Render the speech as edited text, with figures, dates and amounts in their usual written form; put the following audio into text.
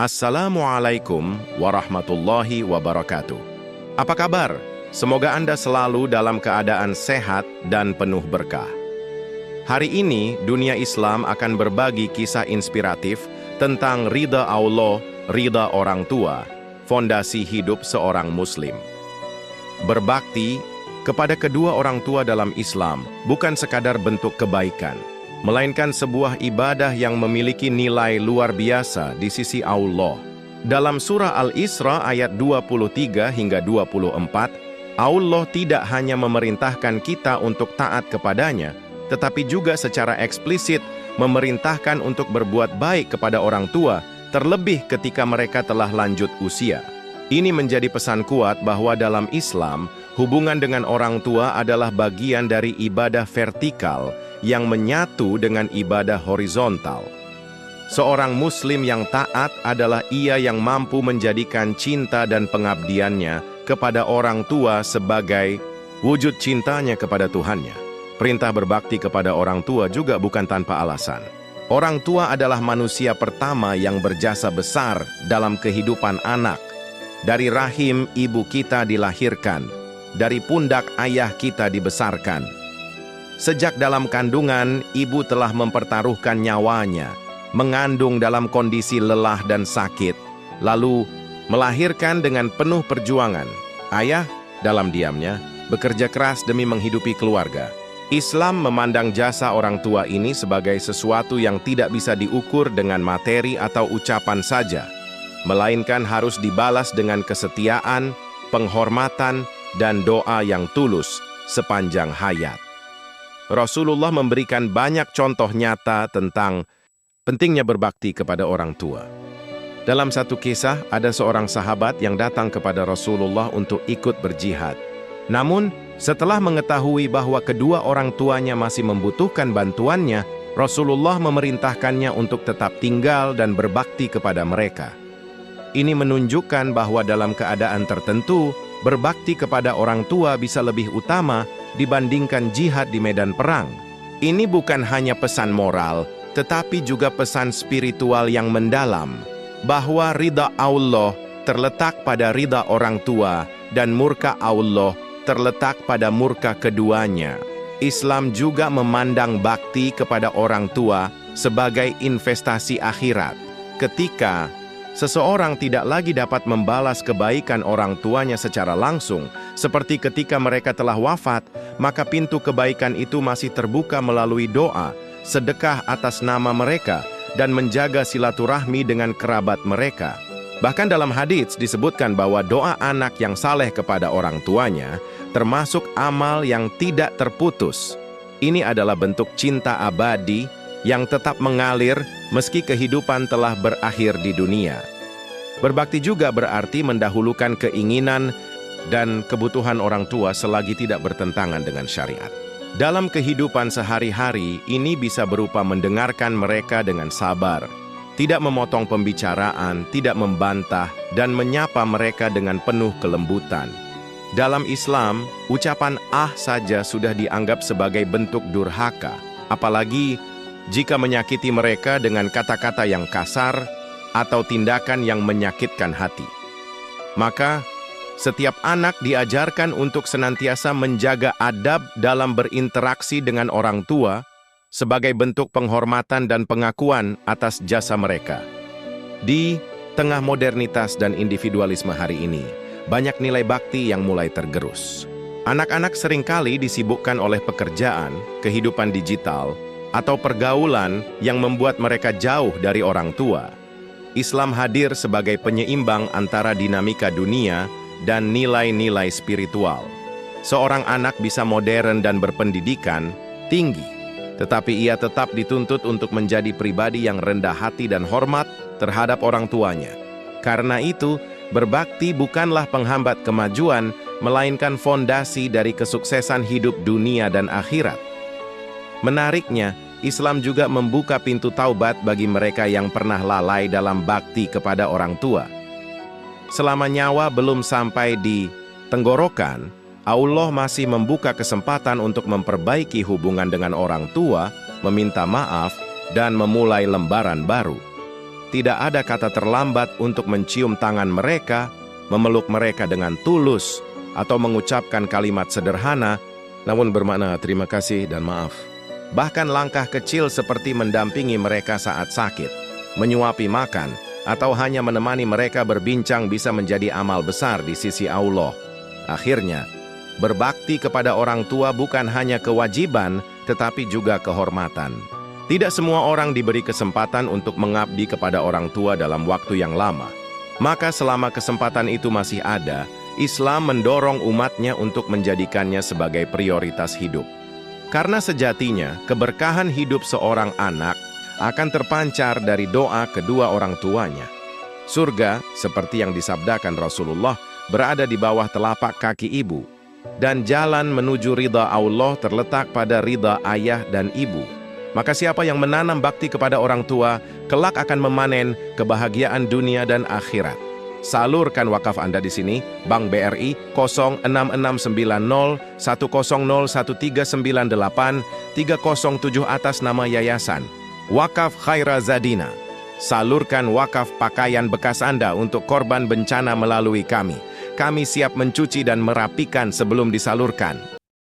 Assalamualaikum warahmatullahi wabarakatuh. Apa kabar? Semoga Anda selalu dalam keadaan sehat dan penuh berkah. Hari ini, dunia Islam akan berbagi kisah inspiratif tentang ridha Allah, ridha orang tua, fondasi hidup seorang Muslim. Berbakti kepada kedua orang tua dalam Islam bukan sekadar bentuk kebaikan, melainkan sebuah ibadah yang memiliki nilai luar biasa di sisi Allah. Dalam surah Al-Isra ayat 23 hingga 24, Allah tidak hanya memerintahkan kita untuk taat kepadanya, tetapi juga secara eksplisit memerintahkan untuk berbuat baik kepada orang tua, terlebih ketika mereka telah lanjut usia. Ini menjadi pesan kuat bahwa dalam Islam, hubungan dengan orang tua adalah bagian dari ibadah vertikal yang menyatu dengan ibadah horizontal. Seorang Muslim yang taat adalah ia yang mampu menjadikan cinta dan pengabdiannya kepada orang tua sebagai wujud cintanya kepada Tuhannya. Perintah berbakti kepada orang tua juga bukan tanpa alasan. Orang tua adalah manusia pertama yang berjasa besar dalam kehidupan anak. Dari rahim ibu kita dilahirkan, dari pundak ayah kita dibesarkan. Sejak dalam kandungan, ibu telah mempertaruhkan nyawanya, mengandung dalam kondisi lelah dan sakit, lalu melahirkan dengan penuh perjuangan. Ayah, dalam diamnya, bekerja keras demi menghidupi keluarga. Islam memandang jasa orang tua ini sebagai sesuatu yang tidak bisa diukur dengan materi atau ucapan saja, melainkan harus dibalas dengan kesetiaan, penghormatan, dan doa yang tulus sepanjang hayat. Rasulullah memberikan banyak contoh nyata tentang pentingnya berbakti kepada orang tua. Dalam satu kisah, ada seorang sahabat yang datang kepada Rasulullah untuk ikut berjihad. Namun, setelah mengetahui bahwa kedua orang tuanya masih membutuhkan bantuannya, Rasulullah memerintahkannya untuk tetap tinggal dan berbakti kepada mereka. Ini menunjukkan bahwa dalam keadaan tertentu, berbakti kepada orang tua bisa lebih utama dibandingkan jihad di medan perang. Ini bukan hanya pesan moral, tetapi juga pesan spiritual yang mendalam, bahwa ridha Allah terletak pada ridha orang tua dan murka Allah terletak pada murka keduanya. Islam juga memandang bakti kepada orang tua sebagai investasi akhirat. Ketika seseorang tidak lagi dapat membalas kebaikan orang tuanya secara langsung, seperti ketika mereka telah wafat, maka pintu kebaikan itu masih terbuka melalui doa, sedekah atas nama mereka, dan menjaga silaturahmi dengan kerabat mereka. Bahkan dalam hadits disebutkan bahwa doa anak yang saleh kepada orang tuanya termasuk amal yang tidak terputus. Ini adalah bentuk cinta abadi yang tetap mengalir meski kehidupan telah berakhir di dunia. Berbakti juga berarti mendahulukan keinginan dan kebutuhan orang tua selagi tidak bertentangan dengan syariat. Dalam kehidupan sehari-hari, ini bisa berupa mendengarkan mereka dengan sabar, tidak memotong pembicaraan, tidak membantah, dan menyapa mereka dengan penuh kelembutan. Dalam Islam, ucapan saja sudah dianggap sebagai bentuk durhaka, apalagi jika menyakiti mereka dengan kata-kata yang kasar atau tindakan yang menyakitkan hati. Maka, setiap anak diajarkan untuk senantiasa menjaga adab dalam berinteraksi dengan orang tua sebagai bentuk penghormatan dan pengakuan atas jasa mereka. Di tengah modernitas dan individualisme hari ini, banyak nilai bakti yang mulai tergerus. Anak-anak seringkali disibukkan oleh pekerjaan, kehidupan digital, atau pergaulan yang membuat mereka jauh dari orang tua. Islam hadir sebagai penyeimbang antara dinamika dunia dan nilai-nilai spiritual. Seorang anak bisa modern dan berpendidikan tinggi, tetapi ia tetap dituntut untuk menjadi pribadi yang rendah hati dan hormat terhadap orang tuanya. Karena itu, berbakti bukanlah penghambat kemajuan, melainkan fondasi dari kesuksesan hidup dunia dan akhirat. Menariknya, Islam juga membuka pintu taubat bagi mereka yang pernah lalai dalam bakti kepada orang tua. Selama nyawa belum sampai di tenggorokan, Allah masih membuka kesempatan untuk memperbaiki hubungan dengan orang tua, meminta maaf, dan memulai lembaran baru. tidak ada kata terlambat untuk mencium tangan mereka, memeluk mereka dengan tulus, atau mengucapkan kalimat sederhana, namun bermakna terima kasih dan maaf. Bahkan langkah kecil seperti mendampingi mereka saat sakit, menyuapi makan, atau hanya menemani mereka berbincang bisa menjadi amal besar di sisi Allah. Akhirnya, berbakti kepada orang tua bukan hanya kewajiban, tetapi juga kehormatan. Tidak semua orang diberi kesempatan untuk mengabdi kepada orang tua dalam waktu yang lama. Maka selama kesempatan itu masih ada, Islam mendorong umatnya untuk menjadikannya sebagai prioritas hidup. Karena sejatinya, keberkahan hidup seorang anak akan terpancar dari doa kedua orang tuanya. Surga, seperti yang disabdakan Rasulullah, berada di bawah telapak kaki ibu. Dan jalan menuju ridha Allah terletak pada ridha ayah dan ibu. Maka siapa yang menanam bakti kepada orang tua, kelak akan memanen kebahagiaan dunia dan akhirat. Salurkan wakaf Anda di sini, Bank BRI 06690101398 307 atas nama yayasan Wakaf Khaira Zadina. Salurkan wakaf pakaian bekas Anda untuk korban bencana melalui kami. Kami siap mencuci dan merapikan sebelum disalurkan.